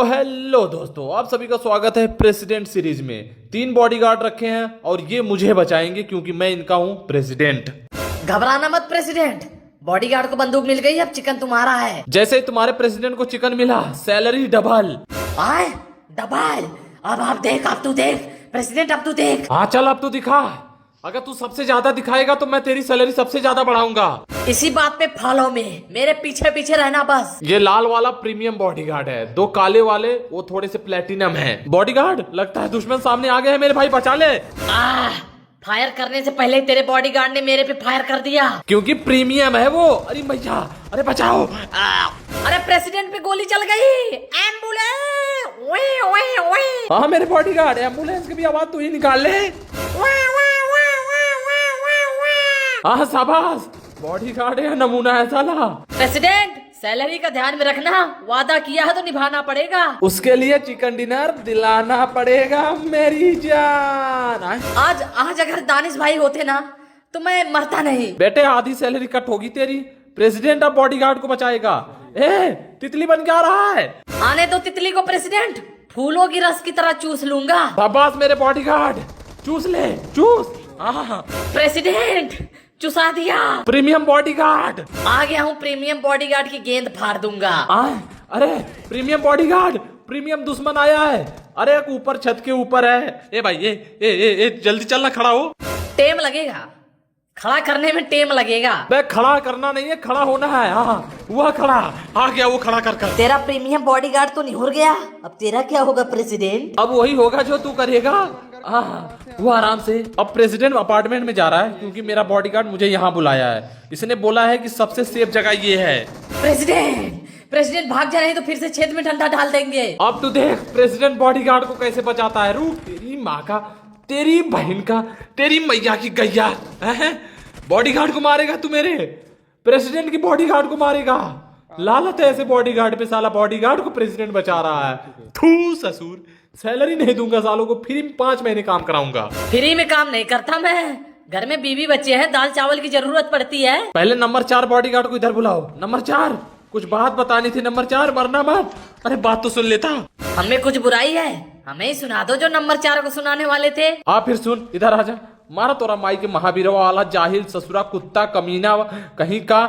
तो हेलो दोस्तों, आप सभी का स्वागत है प्रेसिडेंट सीरीज में। 3 बॉडीगार्ड रखे हैं और ये मुझे बचाएंगे क्योंकि मैं इनका हूँ प्रेसिडेंट। घबराना मत प्रेसिडेंट, बॉडीगार्ड को बंदूक मिल गई, अब चिकन तुम्हारा है। जैसे ही तुम्हारे प्रेसिडेंट को चिकन मिला, सैलरी डबल। आए डबल। अब आप देख, अब तू देख प्रेसिडेंट, अब तू देख। हाँ चल, अब तू दिखा। अगर तू सबसे ज्यादा दिखाएगा तो मैं तेरी सैलरी सबसे ज्यादा बढ़ाऊंगा। इसी बात पे फॉलो में मेरे पीछे पीछे रहना बस। ये लाल वाला प्रीमियम बॉडीगार्ड है, 2 काले वाले वो थोड़े से प्लेटिनम है। बॉडीगार्ड लगता है दुश्मन सामने आ गए हैं, मेरे भाई बचा ले। फायर करने से पहले तेरे बॉडीगार्ड ने मेरे पे फायर कर दिया क्योंकि प्रीमियम है वो। अरे भैया, अरे बचाओ। अरे प्रेसिडेंट पे गोली चल गई। एम्बुलेंस, ओए ओए ओए। हाँ मेरे बॉडीगार्ड, एम्बुलेंस की भी आवाज तू ही निकाल ले। हाँ शाबाश, बॉडीगार्ड है, नमूना है साला। प्रेसिडेंट सैलरी का ध्यान में रखना, वादा किया है तो निभाना पड़ेगा। उसके लिए चिकन डिनर दिलाना पड़ेगा मेरी जान। आज अगर दानिश भाई होते ना तो मैं मरता नहीं। बेटे आधी सैलरी कट होगी तेरी। प्रेसिडेंट अब बॉडीगार्ड को बचाएगा। तितली बन के आ रहा है। आने दो तितली को प्रेसिडेंट, फूलों की रस की तरह चूस लूंगा। शाबाश मेरे बॉडीगार्ड, चूस ले चूस। प्रेसिडेंट चुसा दिया। प्रीमियम बॉडीगार्ड आ गया हूँ, प्रीमियम बॉडीगार्ड की गेंद फाड़ दूंगा। अरे प्रीमियम बॉडीगार्ड, प्रीमियम दुश्मन आया है। अरे एक ऊपर छत के ऊपर है। ए भाई ए जल्दी चलना, खड़ा हो। टेम लगेगा, खड़ा करने में टेम लगेगा। बे खड़ा करना नहीं है, खड़ा होना है। हाँ हुआ खड़ा, आ गया वो खड़ा कर। तेरा प्रीमियम बॉडीगार्ड तो निहुर गया, अब तेरा क्या होगा प्रेसिडेंट? अब वही होगा जो तू करेगा। वो आराम से। अब प्रेसिडेंट अपार्टमेंट में जा रहा है क्योंकि मेरा बॉडीगार्ड मुझे यहाँ बुलाया है। इसने बोला है कि सबसे सेफ जगह ये है। प्रेसिडेंट भाग जा, नहीं तो फिर से छेद में डंडा डाल देंगे। अब तू देख प्रेसिडेंट बॉडीगार्ड को कैसे बचाता है। रूप तेरी माँ का, तेरी बहन का, तेरी मैया की गैया। बॉडीगार्ड को मारेगा तू, मेरे प्रेसिडेंट की बॉडीगार्ड को मारेगा। लालत है ऐसे बॉडीगार्ड पे, साला बॉडीगार्ड को प्रेसिडेंट बचा रहा है। थू ससुर, सैलरी नहीं दूंगा सालों को, फ्री में 5 महीने काम कराऊंगा। फ्री में काम नहीं करता मैं, घर में बीवी बच्चे हैं, दाल चावल की जरूरत पड़ती है। पहले नंबर 4 बॉडीगार्ड को इधर बुलाओ। नंबर 4 कुछ बात बतानी थी। नंबर 4 मरना मत। अरे बात तो सुन लेता। हमें कुछ बुराई है, हमें ही सुना दो जो नंबर 4 को सुनाने वाले थे। फिर सुन, इधर आजा। मारा तोरा माई के महावीर वाला जाहिल ससुरा कुत्ता कमीना कहीं का।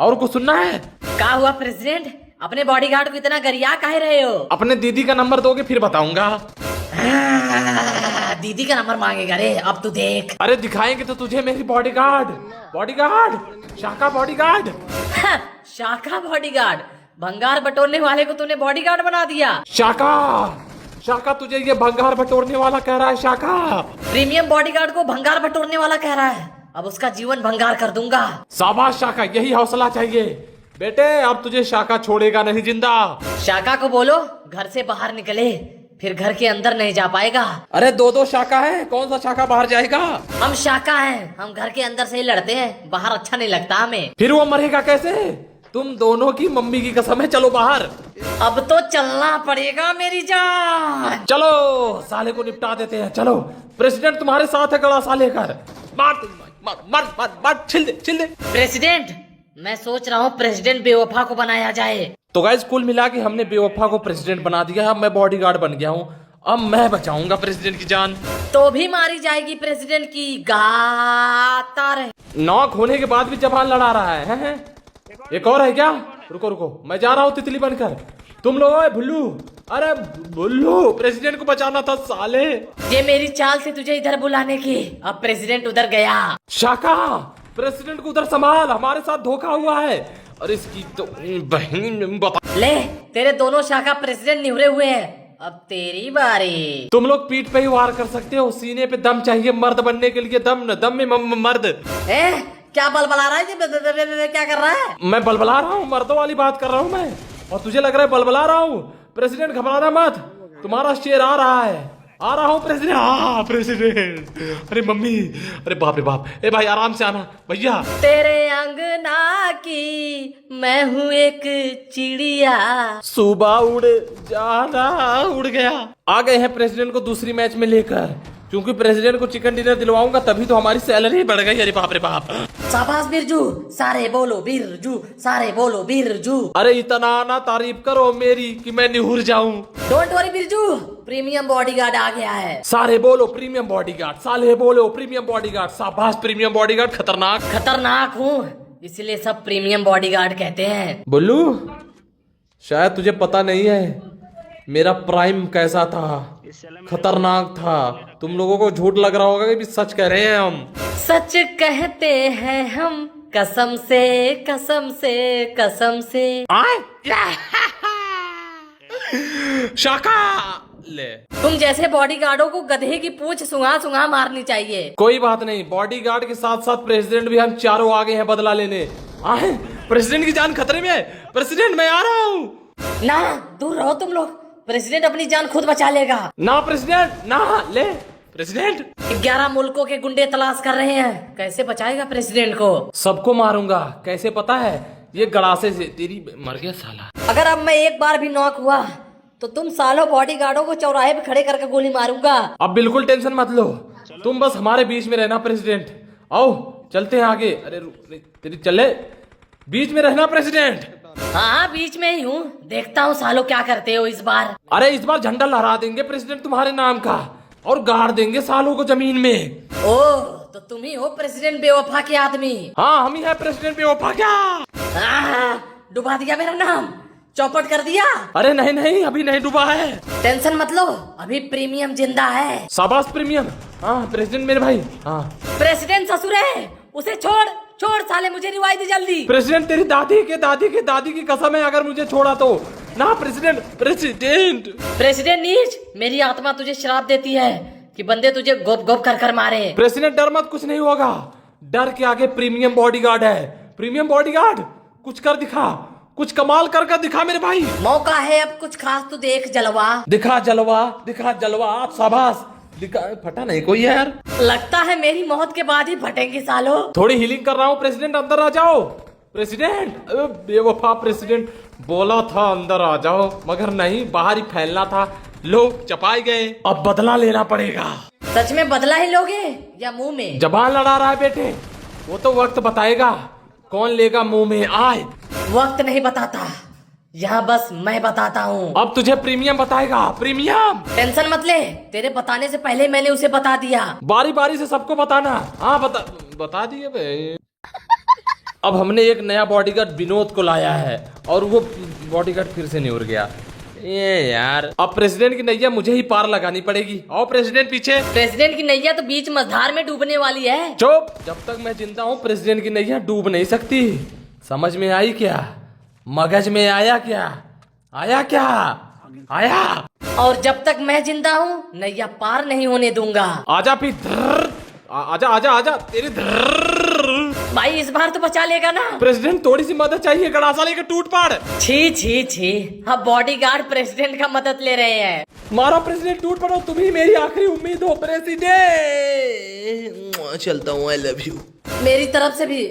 और कुछ सुनना है? क्या हुआ प्रेसिडेंट, अपने बॉडीगार्ड को इतना गरिया काहे रहे हो? अपने दीदी का नंबर दोगे फिर बताऊंगा। दीदी का नंबर मांगेगा रे, अब तू देख। अरे दिखाएंगे तो तुझे मेरी बॉडीगार्ड शाखा बॉडीगार्ड। शाखा बॉडीगार्ड, भंगार बटोरने वाले को तूने बॉडीगार्ड बना दिया। शाखा तुझे ये भंगार बटोरने वाला कह रहा है। शाखा प्रीमियम बॉडीगार्ड को भंगार बटोरने वाला कह रहा है, अब उसका जीवन भंगार कर दूंगा। शाबाश शाखा, यही हौसला चाहिए बेटे। अब तुझे शाखा छोड़ेगा नहीं जिंदा। शाखा को बोलो घर से बाहर निकले, फिर घर के अंदर नहीं जा पाएगा। अरे 2 शाखा है, कौन सा शाखा बाहर जाएगा? हम शाखा हैं, हम घर के अंदर से ही लड़ते हैं, बाहर अच्छा नहीं लगता हमें। फिर वो मरेगा कैसे? तुम दोनों की मम्मी की कसम है, चलो बाहर। अब तो चलना पड़ेगा मेरी जान। चलो साले को निपटा देते हैं, चलो। प्रेसिडेंट तुम्हारे साथ है, गड़ा साले कर। मार छिल दे। प्रेसिडेंट मैं सोच रहा हूँ प्रेसिडेंट बेवफा को बनाया जाए। तो गाइस कुल मिला के हमने बेवफा को प्रेसिडेंट बना दिया। अब मैं बॉडीगार्ड बन गया हूँ, अब मैं बचाऊंगा प्रेसिडेंट की जान। तो भी मारी जाएगी प्रेसिडेंट की, गाता रहे। नॉक होने के बाद भी जबान लड़ा रहा है। एक और है क्या? रुको मैं जा रहा हूँ तितली बनकर। तुम लोग भुल्लू, अरे भुल्लू प्रेसिडेंट को बचाना था साले। ये मेरी चाल थी तुझे इधर बुलाने की, अब प्रेसिडेंट उधर गया। शाखा प्रेसिडेंट को उधर संभाल, हमारे साथ धोखा हुआ है। और इसकी तो बहन बता। ले तेरे दोनों शाखा प्रेसिडेंट निहुरे हुए हैं, अब तेरी बारी। तुम लोग पीठ पे ही वार कर सकते हो, सीने पे दम चाहिए मर्द बनने के लिए। दम में मर्द। क्या बलबला रहा है? क्या कर रहा है? मैं बलबला रहा हूँ, मर्दों वाली बात कर रहा हूँ मैं, और तुझे लग रहा है बलबला रहा हूँ। प्रेसिडेंट घबराना मत, तुम्हारा शेर आ रहा है। आ रहा हूँ प्रेसिडेंट। प्रेसिडेंट, अरे मम्मी, अरे बाप रे बाप। ए भाई आराम से आना भैया। तेरे अंगना की मैं हूँ एक चिड़िया, सुबह उड़ जाना उड़ गया। आ गए हैं प्रेसिडेंट को दूसरी मैच में लेकर। क्योंकि प्रेसिडेंट को चिकन डिनर दिलवाऊंगा तभी तो हमारी सैलरी बढ़ गई। अरे बाप रे बाप। शाबाश बिरजू, सारे बोलो बिरजू, सारे बोलो बिरजू। अरे इतना ना तारीफ करो मेरी कि मैं निहुर जाऊं। Don't worry Birju, premium bodyguard आ गया है। सारे बोलो प्रीमियम बॉडीगार्ड, साले बोलो प्रीमियम बॉडीगार्ड। शाबाश प्रीमियम बॉडीगार्ड, खतरनाक। खतरनाक हूँ इसलिए सब प्रीमियम बॉडीगार्ड कहते हैं। बुल्लू, शायद तुझे पता नहीं है मेरा प्राइम कैसा था, खतरनाक था। तुम लोगों को झूठ लग रहा होगा कि सच कह रहे हैं हम। सच कहते हैं हम, कसम से कसम से कसम से। शाका ले। तुम जैसे बॉडीगार्डों को गधे की पूंछ सुंघा सुंघा मारनी चाहिए। कोई बात नहीं, बॉडीगार्ड के साथ साथ प्रेसिडेंट भी हम चारों आगे हैं बदला लेने। आए, प्रेसिडेंट की जान खतरे में है। प्रेसिडेंट मैं आ रहा हूँ। ना, दूर रहो तुम लोग, प्रेसिडेंट अपनी जान खुद बचा लेगा। ना प्रेसिडेंट ना ले। प्रेसिडेंट 11 मुल्कों के गुंडे तलाश कर रहे हैं, कैसे बचाएगा प्रेसिडेंट को? सबको मारूंगा। कैसे पता है? ये गड़ासे से। तेरी मर गया साला। अगर अब मैं एक बार भी नॉक हुआ तो तुम सालों बॉडीगार्डों को चौराहे पे खड़े करके गोली मारूंगा। अब बिल्कुल टेंशन मत लो, तुम बस हमारे बीच में रहना। प्रेसिडेंट आओ चलते हैं आगे। अरे तेरी चले बीच में रहना प्रेसिडेंट। हाँ बीच में ही हूँ, देखता हूँ सालों क्या करते हो इस बार। अरे इस बार झंडा लहरा देंगे प्रेसिडेंट तुम्हारे नाम का और गाड़ देंगे सालों को जमीन में। ओह, तो तुम ही हो प्रेसिडेंट बेवफा के आदमी। हाँ हम ही है प्रेसिडेंट बेवफा। क्या डुबा दिया मेरा नाम, चौपट कर दिया। अरे नहीं नहीं, अभी नहीं डूबा है। टेंशन मत लो, अभी प्रीमियम जिंदा है। शाबाश प्रीमियम। हाँ प्रेसिडेंट मेरे भाई। हाँ प्रेसिडेंट ससुर है, उसे छोड़ छोड़ साले, मुझे रिवाई दे जल्दी। प्रेसिडेंट तेरी दादी के दादी के दादी की कसम है अगर मुझे छोड़ा तो। ना प्रेसिडेंट प्रेसिडेंट प्रेसिडेंट नीच, मेरी आत्मा तुझे श्राप देती है कि बंदे तुझे गोप गोप कर कर मारे। प्रेसिडेंट डर मत, कुछ नहीं होगा। डर के आगे प्रीमियम बॉडीगार्ड है। प्रीमियम बॉडीगार्ड कुछ कर दिखा, कुछ कमाल कर दिखा मेरे भाई। मौका है अब कुछ खास तो देख जलवा। दिखा जलवा, दिखा जलवा। शाबाश। दिखा, फटा नहीं कोई यार। लगता है मेरी मौत के बाद ही फटेंगे सालों। थोड़ी हीलिंग कर रहा हूँ। प्रेसिडेंट अंदर आ जाओ। प्रेसिडेंट बेवफा प्रेसिडेंट बोला था अंदर आ जाओ, मगर नहीं, बाहर ही फैलना था। लोग चपाए गए, अब बदला लेना पड़ेगा। सच में बदला ही लोगे या मुंह में? जबान लड़ा रहा है बेटे, वो तो वक्त बताएगा कौन लेगा मुंह में। आए, वक्त नहीं बताता, यहाँ बस मैं बताता हूँ। अब तुझे प्रीमियम बताएगा। प्रीमियम टेंशन मत ले, तेरे बताने से पहले मैंने उसे बता दिया। बारी बारी से सबको बताना। हाँ बता दिए भाई। अब हमने एक नया बॉडीगार्ड विनोद को लाया है और वो बॉडीगार्ड फिर से निहुर गया। ये यार, अब प्रेसिडेंट की नैया मुझे ही पार लगानी पड़ेगी। आओ प्रेसिडेंट पीछे। प्रेसिडेंट की नैया तो बीच मझधार में डूबने वाली है। चुप, जब तक मैं जिंदा हूँ प्रेसिडेंट की नैया डूब नहीं सकती। समझ में आई क्या? मगज में आया क्या? आया क्या? आया। और जब तक मैं जिंदा हूँ नैया पार नहीं होने दूंगा। आजा फिर। आजा आजा आजा तेरी भाई इस बार तो बचा लेगा ना? प्रेसिडेंट थोड़ी सी मदद चाहिए, गड़ासा लेकर टूट पड़। छी छी छी, अब बॉडीगार्ड प्रेसिडेंट का मदद ले रहे हैं। मारा प्रेसिडेंट, टूट पड़ो, तुम ही मेरी आखिरी उम्मीद हो प्रेसिडेंट। चलता हूँ, आई लव यू। मेरी तरफ से भी।